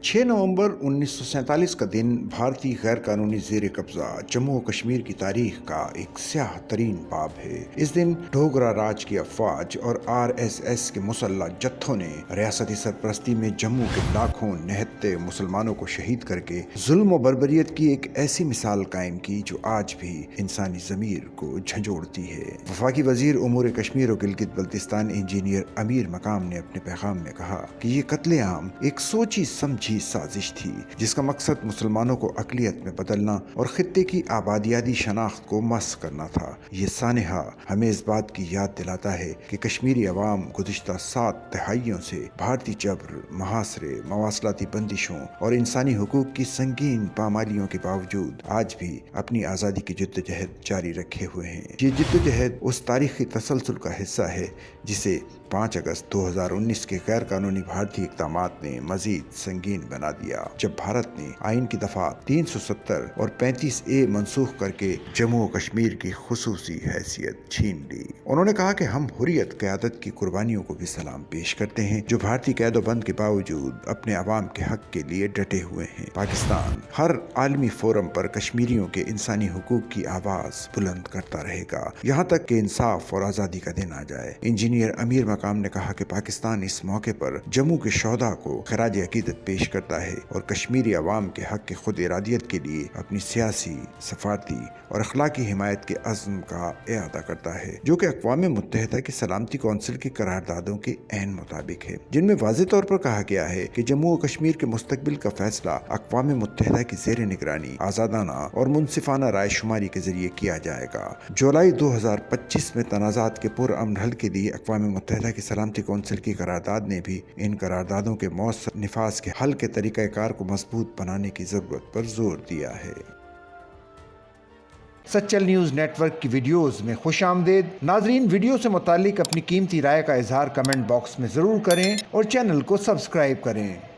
6 नवंबर 1947 का दिन भारतीय गैर कानूनी जेर कब्जा जम्मू और कश्मीर की तारीख का एक स्याह तरीन बाब है। इस दिन डोगरा राज की अफवाज और RSS के मुसल्ला जत्थों ने रियासती सरपरस्ती में जम्मू के लाखों निहत्ते मुसलमानों को शहीद करके जुल्म और बर्बरियत की एक ऐसी मिसाल कायम की जो आज भी इंसानी ज़मीर को झंझोड़ती है। वफाकी वजीर उमूर कश्मीर और गिलगित बल्तिस्तान इंजीनियर अमीर मकाम ने अपने पैगाम में कहा कि ये कत्लेआम एक सोची समझी साजिश थी जिसका मकसद मुसलमानों को अक़लियत में बदलना और खित्ते की आबादियाती शनाख्त को मस्क करना था। ये सानहा हमें इस बात की याद दिलाता है कि कश्मीरी अवाम गुज़िश्ता 7 दहाइयों से भारतीय जबर, मुहासरे, मवासलाती बंदिशों और इंसानी हुकूक की संगीन पामालियों के बावजूद आज भी अपनी आज़ादी की जद्दोजहद जारी रखे हुए हैं। ये जद्दोजहद उस तारीखी तसलसल का हिस्सा है जिसे 5 अगस्त 2019 के गैर कानूनी भारतीय इक़दामात ने मजीद संगीन बना दिया, जब भारत ने आइन की दफा 370 और 35A मनसूख करके जम्मू और कश्मीर की खुसूसी हैसियत छीन ली। उन्होंने कहा कि हम हुर्रियत क़यादत की कुर्बानियों को भी सलाम पेश करते हैं जो भारतीय कैदोबंद के बावजूद अपने अवाम के हक के लिए डटे हुए हैं। पाकिस्तान हर आलमी फोरम पर कश्मीरियों के इंसानी हुकूक की आवाज़ बुलंद करता रहेगा यहाँ तक कि इंसाफ और आज़ादी का दिन आ जाए। इंजीनियर अमीर मकाम ने कहा कि पाकिस्तान इस मौके पर जम्मू के शोहदा को खराज अकीदत पेश करता है और कश्मीरी अवाम के हक के खुद इरादियत के लिए अपनी सियासी, सफारती और अखलाकी हिमायत के अज़्म का इआदा करता है जो कि अक़वाम मुत्तहिदा की सलामती कौंसिल की करारदादों के ऐन मुताबिक है, जिनमें वाज़ेह तौर पर कहा गया है कि जम्मू और कश्मीर के मुस्तकबिल का फैसला अक़वाम मुत्तहिदा की ज़ेर निगरानी आज़ादाना और मुनसिफाना रायशुमारी के जरिए किया जाएगा। जुलाई 2025 में तनाज़ात के पुरअमन हल के लिए अक़वाम मुत्तहिदा की सलामती कौंसिल की करारदाद ने भी इन करारदादों के मौसर निफाज के हल के तरीक़ाकार को मजबूत बनाने की ज़रूरत पर जोर दिया है। सच्चल न्यूज़ नेटवर्क की वीडियोस में खुशामदीद। नाजरीन, वीडियो से मुतालिक अपनी कीमती राय का इजहार कमेंट बॉक्स में ज़रूर करें और चैनल को सब्सक्राइब करें।